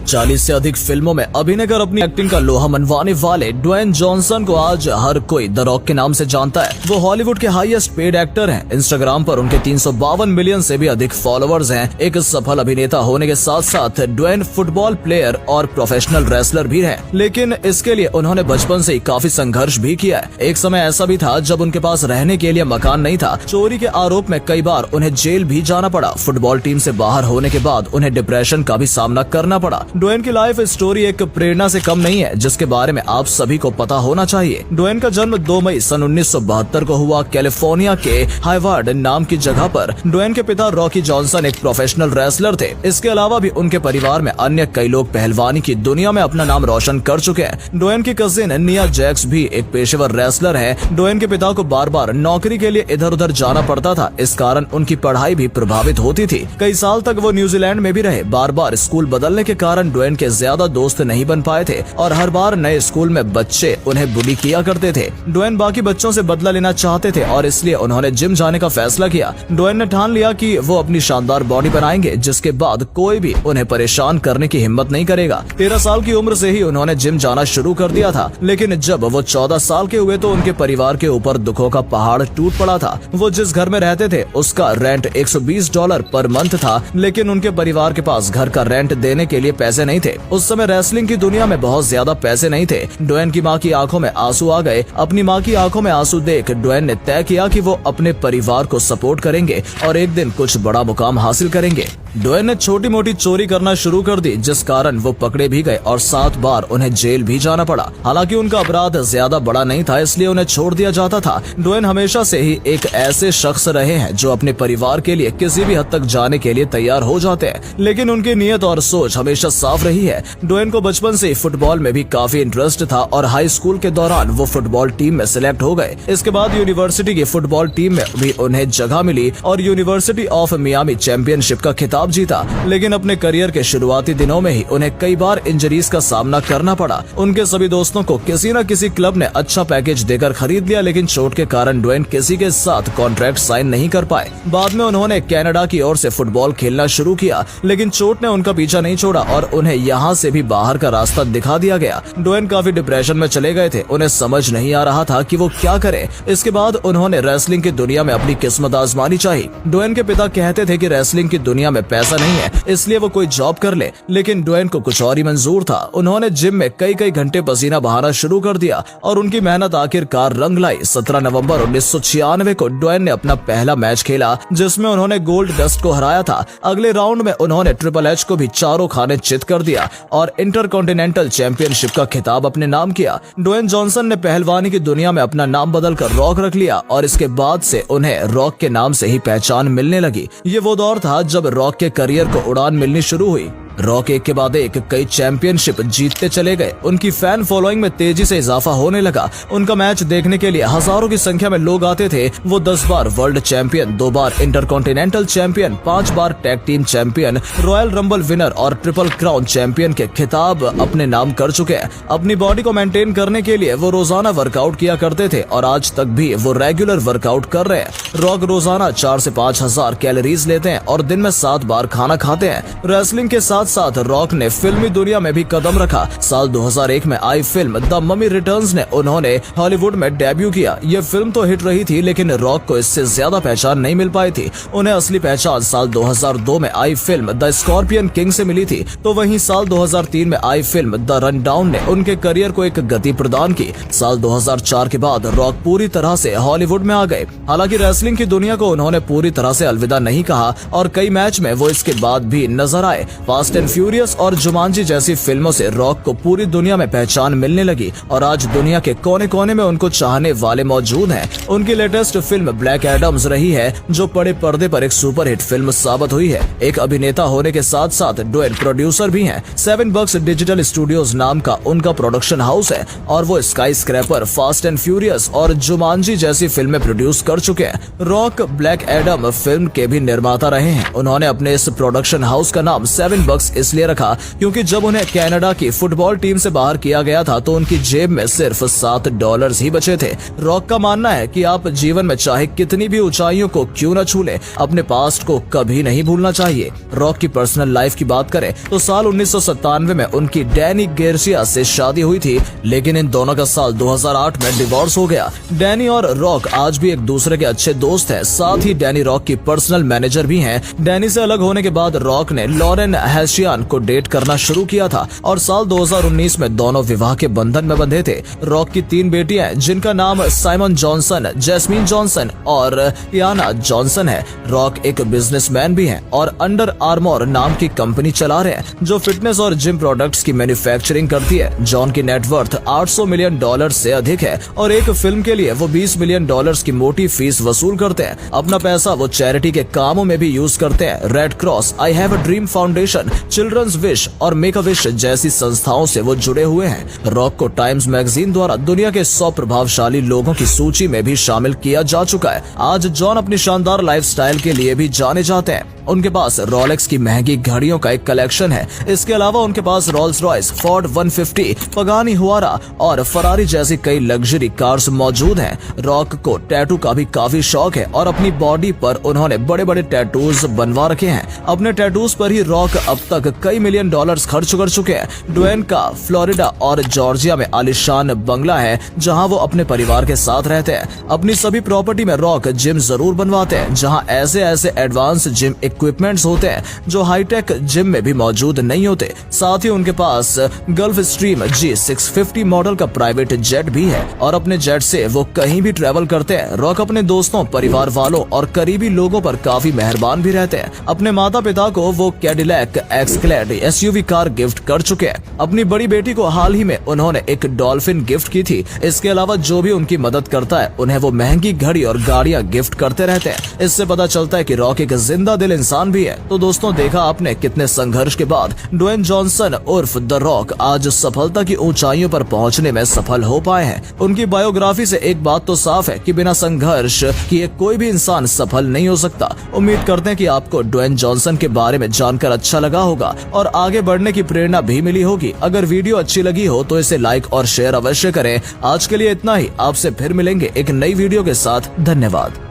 40 से अधिक फिल्मों में अभिनय कर अपनी एक्टिंग का लोहा मनवाने वाले ड्वेन जॉनसन को आज हर कोई द रॉक के नाम से जानता है। वो हॉलीवुड के हाईएस्ट पेड एक्टर हैं। इंस्टाग्राम पर उनके 352 मिलियन से भी अधिक फॉलोअर्स हैं। एक सफल अभिनेता होने के साथ साथ ड्वेन फुटबॉल प्लेयर और प्रोफेशनल रेसलर भी हैं। लेकिन इसके लिए उन्होंने बचपन से ही काफी संघर्ष भी किया है। एक समय ऐसा भी था जब उनके पास रहने के लिए मकान नहीं था। चोरी के आरोप में कई बार उन्हें जेल भी जाना पड़ा। फुटबॉल टीम से बाहर होने के बाद उन्हें डिप्रेशन का भी सामना करना पड़ा। ड्वेन की लाइफ स्टोरी एक प्रेरणा से कम नहीं है, जिसके बारे में आप सभी को पता होना चाहिए। ड्वेन का जन्म 2 मई सन 1972 को हुआ कैलिफोर्निया के हार्वर्ड नाम की जगह पर। ड्वेन के पिता रॉकी जॉनसन एक प्रोफेशनल रेसलर थे। इसके अलावा भी उनके परिवार में अन्य कई लोग पहलवानी की दुनिया में अपना नाम रोशन कर चुके हैं। ड्वेन की कजिन निया जैक्स भी एक पेशेवर रेसलर है। ड्वेन के पिता को बार बार नौकरी के लिए इधर उधर जाना पड़ता था। इस कारण उनकी पढ़ाई भी प्रभावित होती थी। कई साल तक वो न्यूजीलैंड में भी रहे। बार बार स्कूल बदलने के कारण ड्वेन के ज्यादा दोस्त नहीं बन पाए थे और हर बार नए स्कूल में बच्चे उन्हें बुली किया करते थे। ड्वेन बाकी बच्चों से बदला लेना चाहते थे और इसलिए उन्होंने जिम जाने का फैसला किया। ड्वेन ने ठान लिया कि वो अपनी शानदार बॉडी बनाएंगे, जिसके बाद कोई भी उन्हें परेशान करने की हिम्मत नहीं करेगा। 13 साल की उम्र से ही उन्होंने जिम जाना शुरू कर दिया था। लेकिन जब वो 14 साल के हुए तो उनके परिवार के ऊपर दुखों का पहाड़ टूट पड़ा था। वो जिस घर में रहते थे उसका रेंट $120 पर मंथ था, लेकिन उनके परिवार के पास घर का रेंट देने के लिए पैसे नहीं थे। उस समय रेसलिंग की दुनिया में बहुत ज्यादा पैसे नहीं थे। ड्वेन की मां की आंखों में आंसू आ गए। अपनी मां की आंखों में आंसू देख ड्वेन ने तय किया कि वो अपने परिवार को सपोर्ट करेंगे और एक दिन कुछ बड़ा मुकाम हासिल करेंगे। ड्वेन ने छोटी मोटी चोरी करना शुरू कर दी, जिस कारण वो पकड़े भी गए और 7 बार उन्हें जेल भी जाना पड़ा। हालांकि उनका अपराध ज्यादा बड़ा नहीं था, इसलिए उन्हें छोड़ दिया जाता था। ड्वेन हमेशा से ही एक ऐसे शख्स रहे हैं जो अपने परिवार के लिए किसी भी हद तक जाने के लिए तैयार हो जाते हैं, लेकिन उनकी नीयत और सोच हमेशा साफ रही है। ड्वेन को बचपन से ही फुटबॉल में भी काफी इंटरेस्ट था और हाई स्कूल के दौरान वो फुटबॉल टीम में सिलेक्ट हो गए। इसके बाद यूनिवर्सिटी की फुटबॉल टीम में भी उन्हें जगह मिली और यूनिवर्सिटी ऑफ मियामी चैंपियनशिप का खिताब जीता। लेकिन अपने करियर के शुरुआती दिनों में ही उन्हें कई बार इंजरीज का सामना करना पड़ा। उनके सभी दोस्तों को किसी न किसी क्लब ने अच्छा पैकेज देकर खरीद लिया, लेकिन चोट के कारण ड्वेन किसी के साथ कॉन्ट्रैक्ट साइन नहीं कर पाए। बाद में उन्होंने कनाडा की ओर से फुटबॉल खेलना शुरू किया, लेकिन चोट ने उनका पीछा नहीं छोड़ा और उन्हें यहाँ से भी बाहर का रास्ता दिखा दिया गया। ड्वेन काफी डिप्रेशन में चले गए थे। उन्हें समझ नहीं आ रहा था कि वो क्या करे। इसके बाद उन्होंने रेसलिंग की दुनिया में अपनी किस्मत आजमानी चाहिए। ड्वेन के पिता कहते थे कि रेसलिंग की दुनिया में पैसा नहीं है, इसलिए वो कोई जॉब कर ले, लेकिन ड्वेन को कुछ और ही मंजूर था। उन्होंने जिम में कई घंटे पसीना बहाना शुरू कर दिया और उनकी मेहनत आखिरकार रंग लाई। 17 नवंबर 1996 को ड्वेन ने अपना पहला मैच खेला, जिसमें उन्होंने गोल्ड डस्ट को हराया था। अगले राउंड में उन्होंने ट्रिपल एच को भी चारों खाने चित कर दिया और इंटरकॉन्टिनेंटल चैंपियनशिप का खिताब अपने नाम किया। ड्वेन जॉनसन ने पहलवानी की दुनिया में अपना नाम बदलकर रॉक रख लिया और इसके बाद से उन्हें रॉक के नाम से ही पहचान मिलने लगी। ये वो दौर था जब रॉक के करियर को उड़ान मिलनी शुरू हुई। रॉक एक के बाद एक कई चैंपियनशिप जीतते चले गए। उनकी फैन फॉलोइंग में तेजी से इजाफा होने लगा। उनका मैच देखने के लिए हजारों की संख्या में लोग आते थे। वो 10 बार वर्ल्ड चैंपियन, 2 बार इंटरकॉन्टिनेंटल चैंपियन, 5 बार tag team champion, Royal Rumble winner और ट्रिपल क्राउन चैंपियन के खिताब अपने नाम कर चुके हैं। अपनी बॉडी को मेंटेन करने के लिए वो रोजाना वर्कआउट किया करते थे और आज तक भी वो रेगुलर वर्कआउट कर रहे हैं। रॉक रोजाना 4 से 5 हजार कैलोरीज लेते हैं और दिन में 7 बार खाना खाते हैं। रेसलिंग के साथ रॉक ने फिल्मी दुनिया में भी कदम रखा। साल 2001 में आई फिल्म द ममी रिटर्न्स ने उन्होंने हॉलीवुड में डेब्यू किया। ये फिल्म तो हिट रही थी, लेकिन रॉक को इससे ज्यादा पहचान नहीं मिल पाई थी। उन्हें असली पहचान साल 2002 में आई फिल्म द स्कॉर्पियन किंग से मिली थी। तो वहीं साल 2003 में आई फिल्म द रन डाउन ने उनके करियर को एक गति प्रदान की। साल 2004 के बाद रॉक पूरी तरह से हॉलीवुड में आ गए। हालांकि रेसलिंग की दुनिया को उन्होंने पूरी तरह से अलविदा नहीं कहा और कई मैच में वो इसके बाद भी नजर आए। फास्ट एंड फ्यूरियस और जुमांजी जैसी फिल्मों से रॉक को पूरी दुनिया में पहचान मिलने लगी और आज दुनिया के कोने कोने में उनको चाहने वाले मौजूद हैं। उनकी लेटेस्ट फिल्म ब्लैक एडम्स रही है, जो बड़े पर्दे पर एक सुपरहिट फिल्म साबित हुई है। एक अभिनेता होने के साथ साथ ड्वेन प्रोड्यूसर भी हैं। 7 बक्स डिजिटल स्टूडियोज नाम का उनका प्रोडक्शन हाउस है और वो sky scraper, fast and furious और जुमांजी जैसी फिल्में प्रोड्यूस कर चुके हैं। रॉक ब्लैक एडम फिल्म के भी निर्माता रहे हैं। उन्होंने अपने इस प्रोडक्शन हाउस का नाम 7 बक्स रॉलेक्स इसलिए रखा क्योंकि जब उन्हें कनाडा की फुटबॉल टीम से बाहर किया गया था तो उनकी जेब में सिर्फ $7 ही बचे थे। रॉक का मानना है कि आप जीवन में चाहे कितनी भी ऊंचाइयों को क्यों न छू लें, अपने पास्ट को कभी नहीं भूलना चाहिए। रॉक की पर्सनल लाइफ की बात करें तो साल 1997 में उनकी डैनी गार्सिया से शादी हुई थी, लेकिन इन दोनों का साल 2008 में डिवोर्स हो गया। डैनी और रॉक आज भी एक दूसरे के अच्छे दोस्त हैं, साथ ही डैनी रॉक की पर्सनल मैनेजर भी हैं। डैनी से अलग होने के बाद रॉक ने लॉरेन हैशियान को डेट करना शुरू किया था और साल 2019 में दोनों विवाह के बंधन में बंधे थे। रॉक की 3 बेटियां जिनका नाम साइमन जॉनसन, जैस्मीन जॉनसन और याना जॉनसन है। रॉक एक बिजनेसमैन भी हैं और अंडर आर्मोर नाम की कंपनी चला रहे हैं जो फिटनेस और जिम प्रोडक्ट्स की मैन्युफैक्चरिंग करती है। जॉन की नेटवर्थ $800 मिलियन से अधिक है और एक फिल्म के लिए वो $20 मिलियन की मोटी फीस वसूल करते हैं। अपना पैसा वो चैरिटी के कामों में भी यूज करते हैं। Red Cross, I have a dream foundation, children's wish और मेक अ विश जैसी संस्थाओं से वो जुड़े हुए हैं। रॉक को टाइम्स मैगजीन द्वारा दुनिया के 100 प्रभावशाली लोगों की सूची में भी शामिल किया जा चुका है। आज जॉन अपनी शानदार लाइफस्टाइल के लिए भी जाने जाते हैं। उनके पास रोलेक्स की महंगी घड़ियों का एक कलेक्शन है। इसके अलावा उनके पास रोल्स रॉयस, फोर्ड 150, पगानी हुआरा और फरारी जैसी कई लग्जरी कार्स मौजूद हैं। रॉक को टैटू का भी काफी शौक है और अपनी बॉडी पर उन्होंने बड़े बड़े टैटूज बनवा रखे हैं। अपने टैटूज पर ही रॉक अब तक कई $मिलियन खर्च कर चुके हैं। ड्वेन का फ्लोरिडा और जॉर्जिया में आलिशान बंगला है जहां वो अपने परिवार के साथ रहते हैं। अपनी सभी प्रॉपर्टी में रॉक जिम जरूर बनवाते हैं जहां ऐसे एडवांस जिम इक्विपमेंट्स होते हैं जो हाईटेक जिम में भी मौजूद नहीं होते। साथ ही उनके पास गल्फ स्ट्रीम G650 मॉडल का प्राइवेट जेट भी है और अपने जेट से वो कहीं भी ट्रेवल करते हैं। रॉक अपने दोस्तों, परिवार वालों और करीबी लोगों पर काफी मेहरबान भी रहते हैं। अपने माता पिता को वो कैडिलैक एक्सक्लेड SUV कार गिफ्ट कर चुके हैं। अपनी बड़ी बेटी को हाल ही में उन्होंने एक डॉल्फिन गिफ्ट की थी। इसके अलावा जो भी उनकी मदद करता है उन्हें वो महंगी घड़ी और गाड़ियां गिफ्ट करते रहते हैं। इससे पता चलता है कि रॉक एक जिंदा दिल इंसान भी है। तो दोस्तों, देखा आपने कितने संघर्ष के बाद ड्वेन जॉनसन उर्फ द रॉक आज सफलता की ऊंचाइयों पर पहुंचने में सफल हो पाए हैं। उनकी बायोग्राफी से एक बात तो साफ है कि बिना संघर्ष किए कोई भी इंसान सफल नहीं हो सकता। उम्मीद करते हैं कि आपको ड्वेन जॉनसन के बारे में जानकर अच्छा लगा होगा और आगे बढ़ने की प्रेरणा भी मिली होगी। अगर वीडियो अच्छी लगी हो तो इसे लाइक और शेयर अवश्य करें। आज के लिए इतना ही। आपसे फिर मिलेंगे एक नई वीडियो के साथ। धन्यवाद।